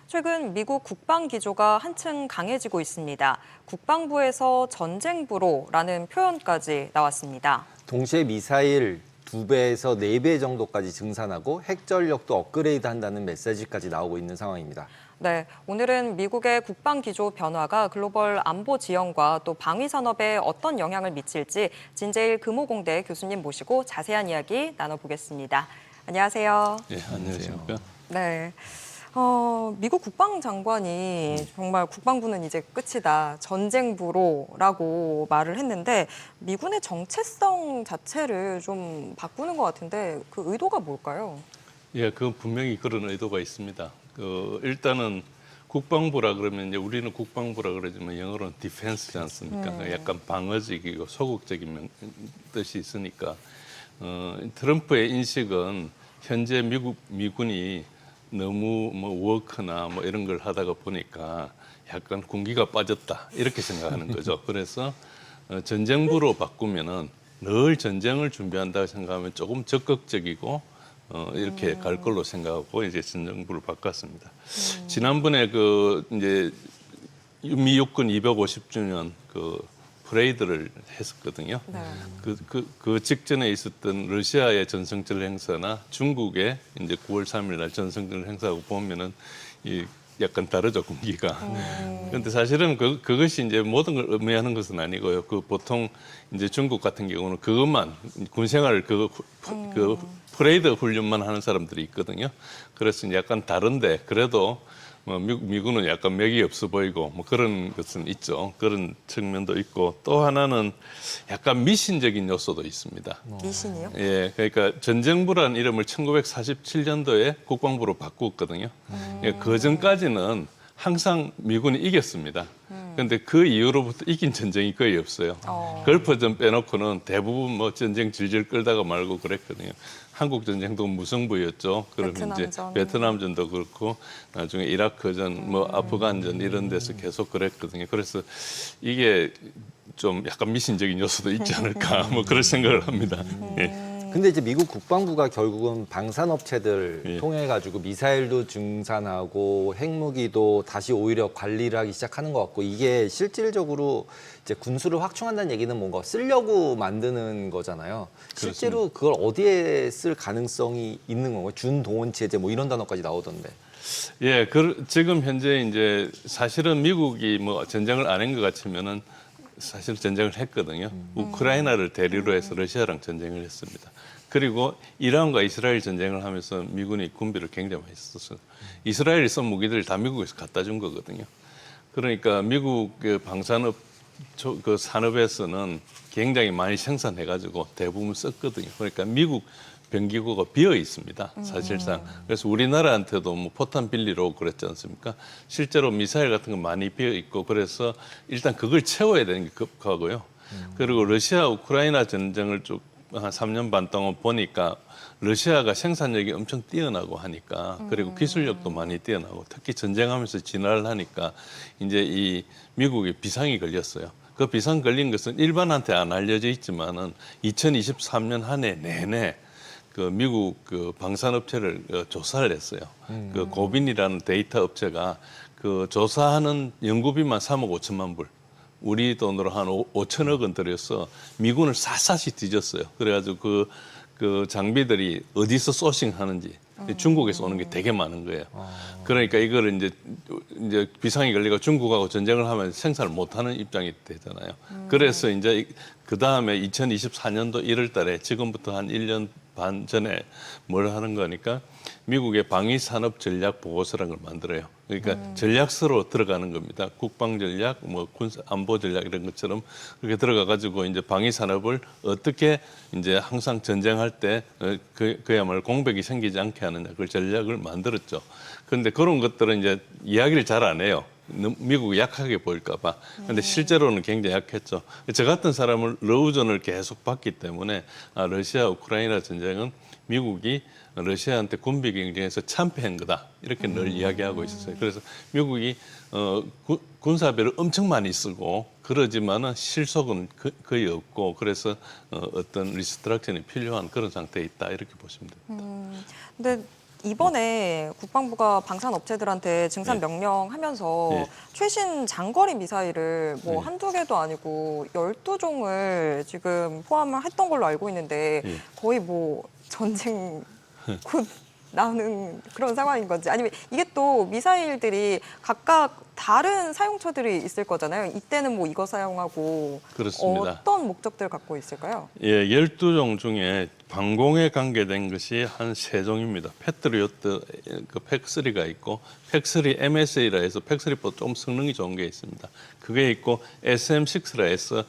최근 미국 국방 기조가 한층 강해지고 있습니다. 국방부에서 전쟁부로라는 표현까지 나왔습니다. 동시에 미사일 2배에서 4배 정도까지 증산하고 핵 전력도 업그레이드 한다는 메시지까지 나오고 있는 상황입니다. 네, 오늘은 미국의 국방 기조 변화가 글로벌 안보 지형과 또 방위 산업에 어떤 영향을 미칠지 진제일 금호공대 교수님 모시고 자세한 이야기 나눠보겠습니다. 안녕하세요. 네, 안녕하십니까. 네. 미국 국방장관이 정말 국방부는 이제 끝이다, 전쟁부로라고 말을 했는데 미군의 정체성 자체를 좀 바꾸는 것 같은데 그 의도가 뭘까요? 예, 그건 분명히 그런 의도가 있습니다. 일단은 국방부라 그러면 이제 우리는 국방부라 그러지만 영어로는 디펜스지 않습니까? 약간 방어적이고 소극적인 뜻이 있으니까 트럼프의 인식은 현재 미군이 너무 워크나 이런 걸 하다가 보니까 약간 군기가 빠졌다 이렇게 생각하는 거죠. 그래서 전쟁부로 바꾸면은 늘 전쟁을 준비한다고 생각하면 조금 적극적이고 이렇게 갈 걸로 생각하고 이제 전쟁부를 바꿨습니다. 지난번에 이제 미 육군 250주년 프레이드를 했었거든요. 네. 그 직전에 있었던 러시아의 전성절 행사나 중국의 이제 9월 3일 날 전성절 행사하고 보면은 약간 다르죠, 공기가. 그런데 사실은 그것이 이제 모든 걸 의미하는 것은 아니고요. 보통 이제 중국 같은 경우는 그것만 군생활 그 프레이드 훈련만 하는 사람들이 있거든요. 그래서 이제 약간 다른데 그래도 미군은 약간 맥이 없어 보이고 그런 것은 있죠. 그런 측면도 있고 또 하나는 약간 미신적인 요소도 있습니다. 미신이요? 예, 그러니까 전쟁부라는 이름을 1947년도에 국방부로 바꾸었거든요. 예, 그 전까지는 항상 미군이 이겼습니다. 그런데 그 이후로부터 이긴 전쟁이 거의 없어요. 걸프전 빼놓고는 대부분 전쟁 질질 끌다가 말고 그랬거든요. 한국 전쟁도 무승부였죠. 그럼 이제 베트남전도 그렇고 나중에 이라크전, 아프간전 이런 데서 계속 그랬거든요. 그래서 이게 좀 약간 미신적인 요소도 있지 않을까 그런 생각을 합니다. 예. 근데 이제 미국 국방부가 결국은 방산업체들 예. 통해 가지고 미사일도 증산하고 핵무기도 다시 오히려 관리를 하기 시작하는 것 같고 이게 실질적으로 이제 군수를 확충한다는 얘기는 뭔가 쓰려고 만드는 거잖아요. 실제로 그걸 어디에 쓸 가능성이 있는 건가요? 준동원 체제 이런 단어까지 나오던데. 예, 지금 현재 이제 사실은 미국이 전쟁을 안 한 것 같으면은 사실 전쟁을 했거든요. 우크라이나를 대리로 해서 러시아랑 전쟁을 했습니다. 그리고 이란과 이스라엘 전쟁을 하면서 미군이 군비를 굉장히 많이 썼어요. 이스라엘이 쏜 무기들을 다 미국에서 갖다 준 거거든요. 그러니까 미국 방산업 산업에서는 굉장히 많이 생산해가지고 대부분 썼거든요. 그러니까 미국 병기고가 비어 있습니다, 사실상. 그래서 우리나라한테도 포탄 빌리러 오고 그랬지 않습니까? 실제로 미사일 같은 거 많이 비어 있고 그래서 일단 그걸 채워야 되는 게 급하고요. 그리고 러시아 우크라이나 전쟁을 쭉 한 3년 반 동안 보니까 러시아가 생산력이 엄청 뛰어나고 하니까 그리고 기술력도 많이 뛰어나고 특히 전쟁하면서 진화를 하니까 이제 이 미국에 비상이 걸렸어요. 그 비상 걸린 것은 일반한테 안 알려져 있지만은 2023년 한 해 내내 미국 방산업체를 조사를 했어요. 고빈이라는 데이터 업체가 조사하는 연구비만 3억 5천만 불. 우리 돈으로 한 5천억 원 들여서 미군을 샅샅이 뒤졌어요. 그래가지고 그 장비들이 어디서 소싱하는지 중국에서 오는 게 되게 많은 거예요. 그러니까 이거를 이제 비상이 걸리고 중국하고 전쟁을 하면 생산을 못하는 입장이 되잖아요. 그래서 이제 그 다음에 2024년도 1월달에 지금부터 한 1년 반 전에 뭘 하는 거니까 미국의 방위산업 전략 보고서라는 걸 만들어요. 그러니까 전략서로 들어가는 겁니다. 국방 전략, 군사 안보 전략 이런 것처럼 그렇게 들어가 가지고 이제 방위산업을 어떻게 이제 항상 전쟁할 때 그야말로 공백이 생기지 않게 하느냐 그 전략을 만들었죠. 그런데 그런 것들은 이제 이야기를 잘 안 해요. 미국이 약하게 보일까 봐. 근데 실제로는 굉장히 약했죠. 저 같은 사람은 러우전을 계속 봤기 때문에 러시아 우크라이나 전쟁은 미국이 러시아한테 군비 경쟁에서 참패한 거다. 이렇게 늘 이야기하고 있었어요. 그래서 미국이 군사비를 엄청 많이 쓰고 그러지만은 실속은 거의 없고 그래서 어떤 리스트럭션이 필요한 그런 상태에 있다. 이렇게 보시면 됩니다. 근데 이번에 국방부가 방산업체들한테 증산 예. 명령하면서 예. 최신 장거리 미사일을 뭐 예. 한두 개도 아니고 12종을 지금 포함을 했던 걸로 알고 있는데 예. 거의 뭐 전쟁 곧 나오는 그런 상황인 건지, 아니면 이게 또 미사일들이 각각 다른 사용처들이 있을 거잖아요. 이때는 뭐 이거 사용하고 그렇습니다. 어떤 목적들을 갖고 있을까요? 예, 12종 중에 방공에 관계된 것이 한 3종입니다. 패트리어트 그 팩3가 있고 팩3 MSA라 해서 팩3보다 좀 성능이 좋은 게 있습니다. 그게 있고 SM6라 해서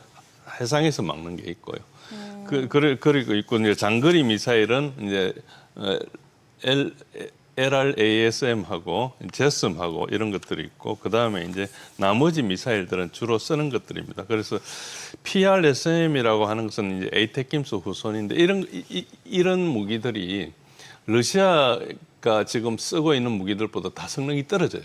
해상에서 막는 게 있고요. 그리고 있고 이제 장거리 미사일은 이제 LRASM하고 제스մ하고 이런 것들이 있고, 그 다음에 이제 나머지 미사일들은 주로 쓰는 것들입니다. 그래서 PRSM이라고 하는 것은 이제 에이테킴스 후손인데 이런 무기들이 러시아가 지금 쓰고 있는 무기들보다 다 성능이 떨어져요.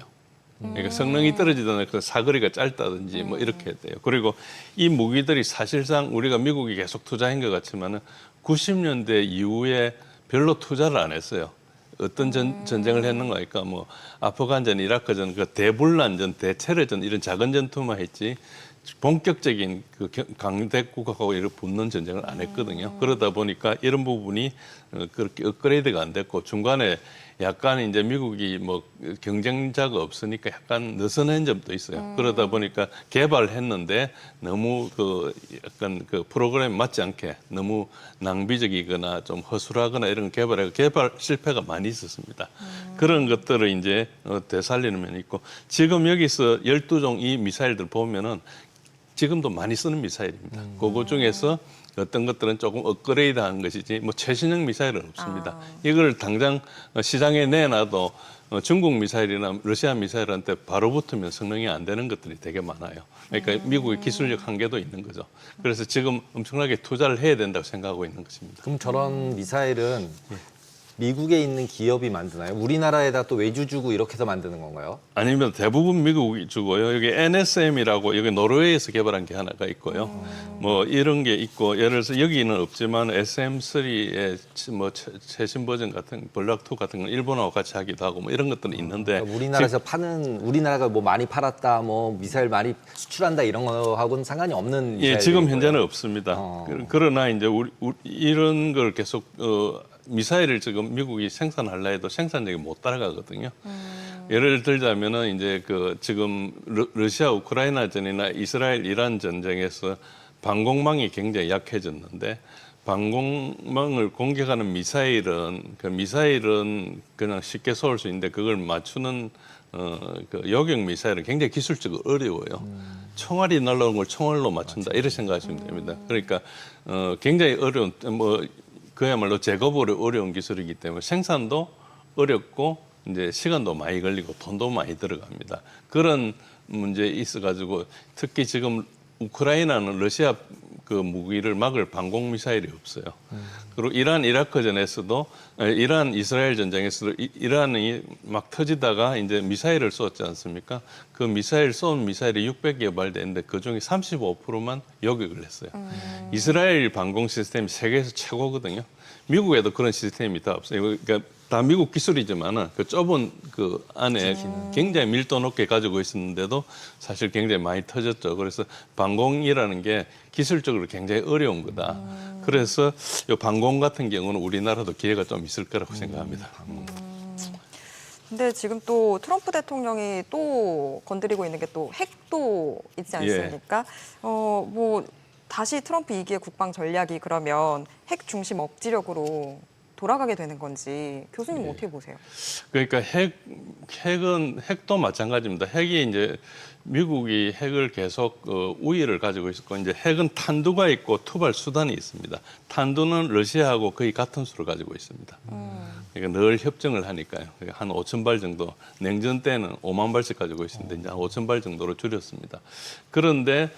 그러니까 성능이 떨어지든 그 사거리가 짧다든지 뭐 이렇게 돼요. 그리고 이 무기들이 사실상 우리가 미국이 계속 투자한 것 같지만은 90년대 이후에 별로 투자를 안 했어요. 어떤 전쟁을 했는가 하니까 뭐 아프간전, 이라크전, 그 대분란전, 대체레전 이런 작은 전투만 했지 본격적인 그 강대국하고 이렇게 붙는 전쟁을 안 했거든요. 그러다 보니까 이런 부분이 그렇게 업그레이드가 안 됐고 중간에 약간 이제 미국이 뭐 경쟁자가 없으니까 약간 느슨한 점도 있어요. 그러다 보니까 개발했는데 너무 그 약간 그 프로그램에 맞지 않게 너무 낭비적이거나 좀 허술하거나 이런 개발 실패가 많이 있었습니다. 그런 것들을 이제 되살리는 면이 있고, 지금 여기서 12종 이 미사일들 보면은 지금도 많이 쓰는 미사일입니다. 그거 중에서 어떤 것들은 조금 업그레이드한 것이지 뭐 최신형 미사일은 없습니다. 이걸 당장 시장에 내놔도 중국 미사일이나 러시아 미사일한테 바로 붙으면 성능이 안 되는 것들이 되게 많아요. 그러니까 미국의 기술력 한계도 있는 거죠. 그래서 지금 엄청나게 투자를 해야 된다고 생각하고 있는 것입니다. 그럼 저런 미사일은 미국에 있는 기업이 만드나요? 우리나라에다 또 외주 주고 이렇게 해서 만드는 건가요? 아니면 대부분 미국이 주고요. 여기 NSM이라고 여기 노르웨이에서 개발한 게 하나가 있고요. 뭐 이런 게 있고, 예를 들어서 여기는 없지만 SM3의 뭐 최신 버전 같은 블락2 같은 건 일본하고 같이 하기도 하고 뭐 이런 것들은 있는데, 그러니까 우리나라에서 파는, 우리나라가 뭐 많이 팔았다, 뭐 미사일 많이 수출한다 이런 거하고는 상관이 없는 미사일. 예, 지금 현재는 없습니다. 그러나 이제 이런 걸 계속 미사일을 지금 미국이 생산하려 해도 생산력이 못 따라가거든요. 예를 들자면은 이제 그 지금 러시아 우크라이나전이나 이스라엘 이란 전쟁에서 방공망이 굉장히 약해졌는데, 방공망을 공격하는 미사일은 그냥 쉽게 쏠 수 있는데 그걸 맞추는 그 요격 미사일은 굉장히 기술적으로 어려워요. 총알이 날라오는 걸 총알로 맞춘다 이렇게 생각하시면 됩니다. 그러니까 굉장히 어려운 뭐 그야말로 제거보로 어려운 기술이기 때문에 생산도 어렵고 이제 시간도 많이 걸리고 돈도 많이 들어갑니다. 그런 문제에 있어가지고 특히 지금 우크라이나는 러시아 그 무기를 막을 방공 미사일이 없어요. 그리고 이란 이라크전에서도 이란 이스라엘 전쟁에서도 이란이 막 터지다가 이제 미사일을 쏘지 않습니까? 그 쏜 미사일이 600개 개발됐는데 그 중에 35%만 요격을 했어요. 이스라엘 방공 시스템이 세계에서 최고거든요. 미국에도 그런 시스템이 다 없어요. 그러니까 다 미국 기술이지만은 그 좁은 그 안에 굉장히 밀도 높게 가지고 있었는데도 사실 굉장히 많이 터졌죠. 그래서 방공이라는 게 기술적으로 굉장히 어려운 거다. 그래서 이 방공 같은 경우는 우리나라도 기회가 좀 있을 거라고 생각합니다. 근데 지금 또 트럼프 대통령이 또 건드리고 있는 게 또 핵도 있지 않습니까? 뭐 다시 트럼프 2기의 국방 전략이 그러면 핵 중심 억지력으로 돌아가게 되는 건지 교수님 어떻게 보세요? 그러니까 핵도 마찬가지입니다. 핵이 이제 미국이 핵을 계속 우위를 가지고 있었고, 이제 핵은 탄두가 있고 투발 수단이 있습니다. 탄두는 러시아하고 거의 같은 수를 가지고 있습니다. 그러니까 늘 협정을 하니까요. 그러니까 한 5,000발 정도, 냉전 때는 5만 발씩 가지고 있었는데 이제 한 5,000발 정도로 줄였습니다. 그런데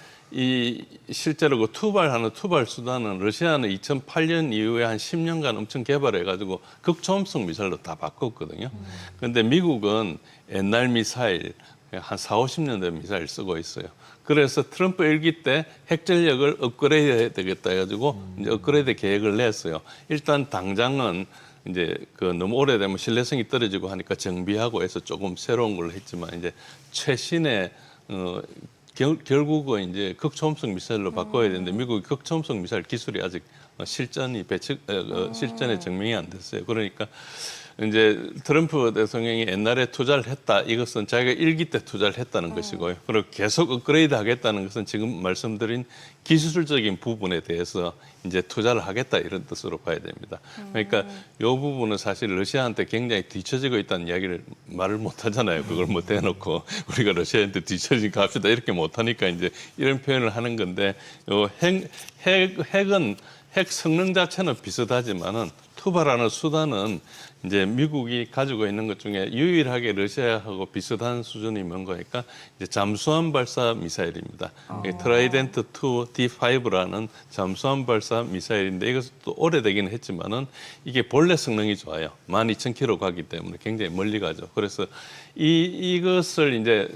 실제로 그 투발 수단은 러시아는 2008년 이후에 한 10년간 엄청 개발해가지고 극초음속 미사일로 다 바꿨거든요. 그런데 미국은 옛날 미사일, 한 4, 50년대 미사일 쓰고 있어요. 그래서 트럼프 1기 때 핵전력을 업그레이드 해야 되겠다 해가지고 이제 업그레이드 계획을 냈어요. 일단 당장은 이제 그 너무 오래되면 신뢰성이 떨어지고 하니까 정비하고 해서 조금 새로운 걸로 했지만 이제 최신의 결국은 이제 극초음속 미사일로 바꿔야 되는데 미국이 극초음속 미사일 기술이 아직 실전에 증명이 안 됐어요. 그러니까 이제 트럼프 대통령이 옛날에 투자를 했다. 이것은 자기가 일기 때 투자를 했다는 것이고요. 그리고 계속 업그레이드 하겠다는 것은 지금 말씀드린 기술적인 부분에 대해서 이제 투자를 하겠다 이런 뜻으로 봐야 됩니다. 그러니까 이 부분은 사실 러시아한테 굉장히 뒤처지고 있다는 이야기를 말을 못 하잖아요. 그걸 못 해놓고 우리가 러시아한테 뒤처지니까 합시다 이렇게 못 하니까 이제 이런 표현을 하는 건데 핵은 핵 성능 자체는 비슷하지만은 투바라는 수단은 이제 미국이 가지고 있는 것 중에 유일하게 러시아하고 비슷한 수준이 뭔가니까 이제 잠수함 발사 미사일입니다. 트라이덴트 2 D5라는 잠수함 발사 미사일인데 이것도 오래되기는 했지만은 이게 본래 성능이 좋아요. 12,000km 가기 때문에 굉장히 멀리 가죠. 그래서 이것을 이제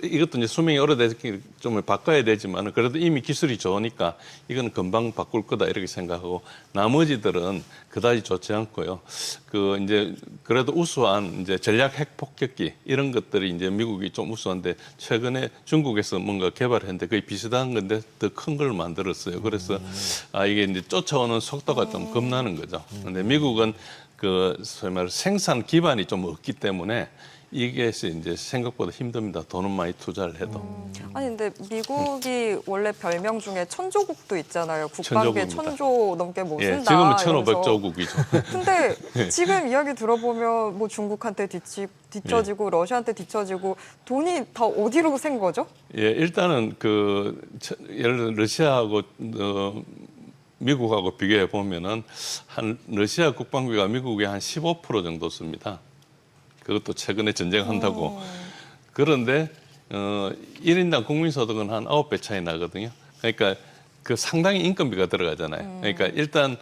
이것도 이제 수명이 오래됐기 좀 바꿔야 되지만은 그래도 이미 기술이 좋으니까 이거는 금방 바꿀 거다 이렇게 생각하고 나머지들은 그다지 좋지 않고요. 그 이제 그래도 우수한 이제 전략 핵 폭격기 이런 것들이 이제 미국이 좀 우수한데 최근에 중국에서 뭔가 개발했는데 거의 비슷한 건데 더 큰 걸 만들었어요. 그래서 이게 이제 쫓아오는 속도가 좀 겁나는 거죠. 근데 미국은 그 소위 말해 생산 기반이 좀 없기 때문에 이게 이제 생각보다 힘듭니다. 돈은 많이 투자를 해도. 아니 근데 미국이 원래 별명 중에 천조국도 있잖아요. 국방비에 천조국입니다. 1,000조 넘게 뭐 예, 쓴다. 지금은 이러면서. 1,500조국이죠. 근데 지금 이야기 들어보면 뭐 중국한테 뒤처지고 러시아한테 뒤처지고 돈이 다 어디로 샌 거죠? 예, 일단은 예를 들어 러시아하고 미국하고 비교해 보면은 한 러시아 국방비가 미국의 한 15% 정도 씁니다. 그것도 최근에 전쟁한다고. 그런데 1인당 국민소득은 한 9배 차이 나거든요. 그러니까 그 상당히 인건비가 들어가잖아요. 그러니까 일단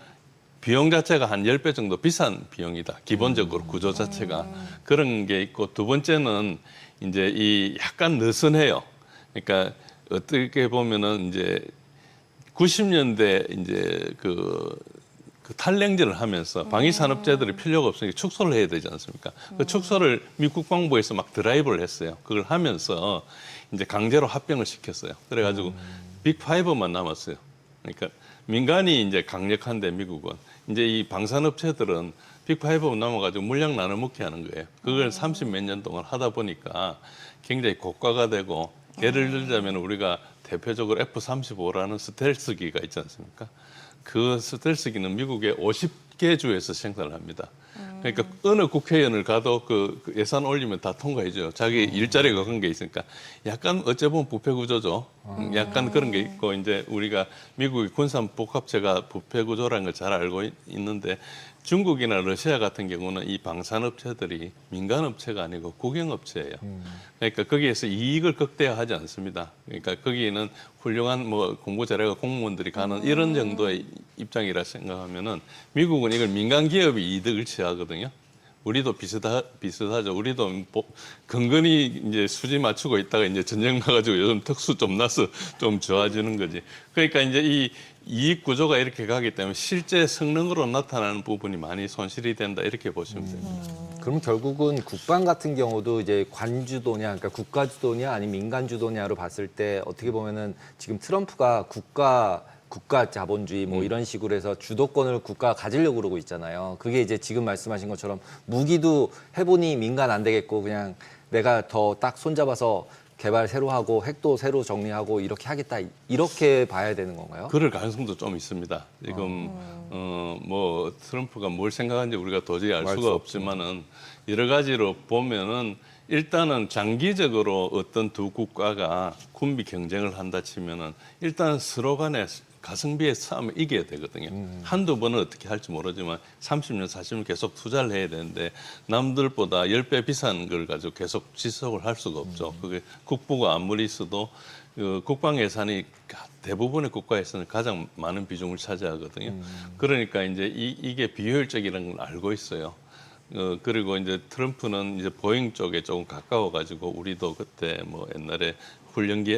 비용 자체가 한 10배 정도 비싼 비용이다. 기본적으로 구조 자체가. 그런 게 있고 두 번째는 이제 이 약간 느슨해요. 그러니까 어떻게 보면은 이제 90년대 이제 그 탈냉전을 하면서 방위산업재들이 필요가 없으니까 축소를 해야 되지 않습니까? 그 축소를 미 국방부에서 막 드라이브를 했어요. 그걸 하면서 이제 강제로 합병을 시켰어요. 그래가지고 빅5만 남았어요. 그러니까 민간이 이제 강력한데 미국은 이제 이 방산업체들은 빅5 남아가지고 물량 나눠 먹게 하는 거예요. 그걸 30 몇 년 동안 하다 보니까 굉장히 고가가 되고 예를 들자면 우리가 대표적으로 F-35라는 스텔스기가 있지 않습니까? 그 스텔스기는 미국의 50개 주에서 생산을 합니다. 그러니까 어느 국회의원을 가도 그 예산 올리면 다 통과해줘요. 자기 일자리가 그런 게 있으니까 약간 어째 보면 부패 구조죠. 약간 그런 게 있고 이제 우리가 미국의 군산 복합체가 부패 구조라는 걸 잘 알고 있는데 중국이나 러시아 같은 경우는 이 방산업체들이 민간업체가 아니고 국영업체예요. 그러니까 거기에서 이익을 극대화하지 않습니다. 그러니까 거기에는 훌륭한 뭐 공부 잘해가 공무원들이 가는 이런 정도의 입장이라 생각하면은 미국은 이걸 민간 기업이 이득을 취하거든요. 우리도 비슷하죠. 우리도 근근히 이제 수지 맞추고 있다가 이제 전쟁 나가지고 요즘 특수 좀 나서 좀 좋아지는 거지. 그러니까 이제 이 이익 구조가 이렇게 가기 때문에 실제 성능으로 나타나는 부분이 많이 손실이 된다 이렇게 보시면 됩니다. 그럼 결국은 국방 같은 경우도 이제 관주도냐, 그러니까 국가 주도냐, 아니면 민간 주도냐로 봤을 때 어떻게 보면은 지금 트럼프가 국가 자본주의 뭐 이런 식으로 해서 주도권을 국가가 가지려고 그러고 있잖아요. 그게 이제 지금 말씀하신 것처럼 무기도 해보니 민간 안 되겠고 그냥 내가 더 딱 손잡아서 개발 새로 하고 핵도 새로 정리하고 이렇게 하겠다 이렇게 봐야 되는 건가요? 그럴 가능성도 좀 있습니다. 지금 뭐 트럼프가 뭘 생각하는지 우리가 도저히 알 수가 없지만은 여러 가지로 보면은 일단은 장기적으로 어떤 두 국가가 군비 경쟁을 한다 치면은 일단 서로 간에 가성비의 싸움을 이겨야 되거든요. 한두 번은 어떻게 할지 모르지만 30년, 40년 계속 투자를 해야 되는데 남들보다 10배 비싼 걸 가지고 계속 지속을 할 수가 없죠. 그게 국부가 아무리 있어도 국방 예산이 대부분의 국가 예산을 가장 많은 비중을 차지하거든요. 그러니까 이제 이게 비효율적이라는 걸 알고 있어요. 그리고 이제 트럼프는 이제 보잉 쪽에 조금 가까워가지고 우리도 그때 뭐 옛날에 훈련기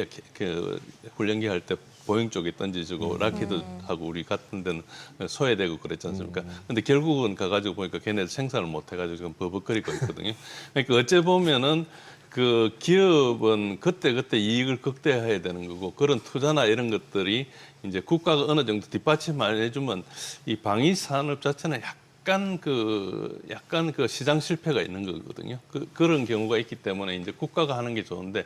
할 때 보잉 쪽에 던지주고 락히드하고 우리 같은 데는 소외되고 그랬지 않습니까? 근데 결국은 가가지고 보니까 걔네들 생산을 못 해가지고 지금 버벅거리고 있거든요. 그러니까 어째 보면은 그 기업은 그때 이익을 극대화해야 되는 거고 그런 투자나 이런 것들이 이제 국가가 어느 정도 뒷받침 안 해주면 이 방위 산업 자체는 약간 그 시장 실패가 있는 거거든요. 그런 경우가 있기 때문에 이제 국가가 하는 게 좋은데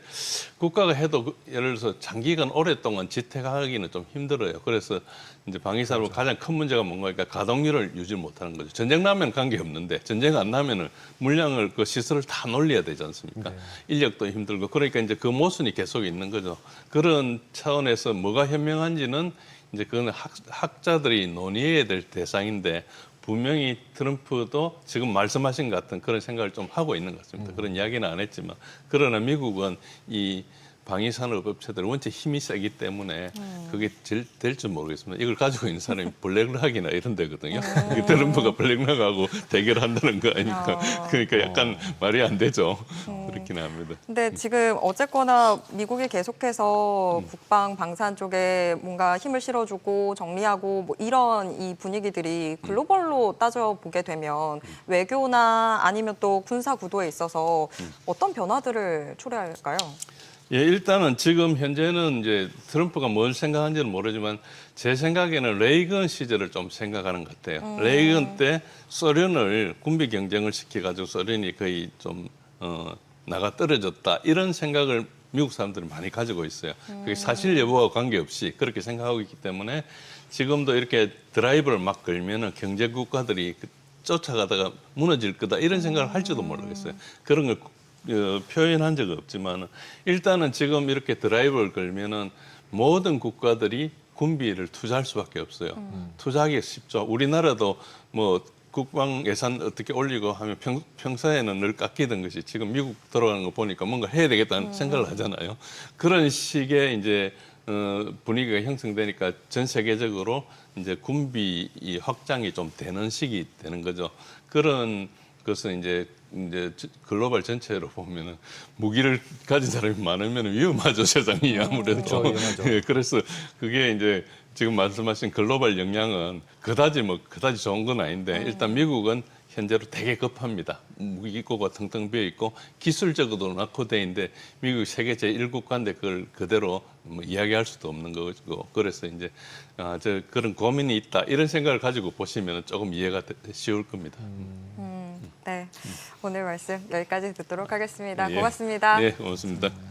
국가가 해도 예를 들어서 장기간 오랫동안 지탱하기는 좀 힘들어요. 그래서 이제 방위 산업 가장 큰 문제가 뭔가 그러니까 가동률을 유지 못하는 거죠. 전쟁 나면 관계 없는데 전쟁 안 나면은 물량을 그 시설을 다 놀려야 되지 않습니까? 네. 인력도 힘들고 그러니까 이제 그 모순이 계속 있는 거죠. 그런 차원에서 뭐가 현명한지는 이제 그건 학자들이 논의해야 될 대상인데 분명히 트럼프도 지금 말씀하신 것 같은 그런 생각을 좀 하고 있는 것 같습니다. 그런 이야기는 안 했지만 그러나 미국은 이 방위산업 업체들 원체 힘이 세기 때문에 그게 될지 모르겠습니다. 이걸 가지고 있는 사람이 블랙락이나 이런 데거든요. 트럼프가 블랙락하고 대결한다는 거 아니까 그러니까 약간 말이 안 되죠. 그렇긴 합니다. 근데 지금 어쨌거나 미국이 계속해서 국방 방산 쪽에 뭔가 힘을 실어주고 정리하고 뭐 이런 이 분위기들이 글로벌로 따져보게 되면 외교나 아니면 또 군사 구도에 있어서 어떤 변화들을 초래할까요? 예, 일단은 지금 현재는 이제 트럼프가 뭘 생각하는지는 모르지만 제 생각에는 레이건 시절을 좀 생각하는 것 같아요. 레이건 때 소련을 군비 경쟁을 시켜가지고 소련이 거의 좀 나가 떨어졌다 이런 생각을 미국 사람들은 많이 가지고 있어요. 그게 사실 여부와 관계없이 그렇게 생각하고 있기 때문에 지금도 이렇게 드라이브를 막 걸면은 경제 국가들이 쫓아가다가 무너질 거다 이런 생각을 할지도 모르겠어요. 그런 걸 표현한 적은 없지만 일단은 지금 이렇게 드라이브를 걸면은 모든 국가들이 군비를 투자할 수밖에 없어요. 투자하기가 쉽죠. 우리나라도 뭐 국방 예산 어떻게 올리고 하면 평소에는 늘 깎이던 것이 지금 미국 들어가는 거 보니까 뭔가 해야 되겠다는 생각을 하잖아요. 그런 식의 이제 분위기가 형성되니까 전 세계적으로 이제 군비 확장이 좀 되는 시기 되는 거죠. 그런 것은 이제 글로벌 전체로 보면은 무기를 가진 사람이 많으면 위험하죠 세상이 아무래도. 그렇죠, 위험하죠. 예, 그래서 그게 이제 지금 말씀하신 글로벌 역량은 그다지 좋은 건 아닌데 일단 미국은 현재로 되게 급합니다. 무기고가 텅텅 비어 있고 기술적으로도 낙후돼 있는데 미국 세계 제1국가인데 그걸 그대로 뭐 이야기할 수도 없는 거고 그래서 이제 그런 고민이 있다 이런 생각을 가지고 보시면 조금 이해가 쉬울 겁니다. 네, 오늘 말씀 여기까지 듣도록 하겠습니다. 예. 고맙습니다. 네, 고맙습니다.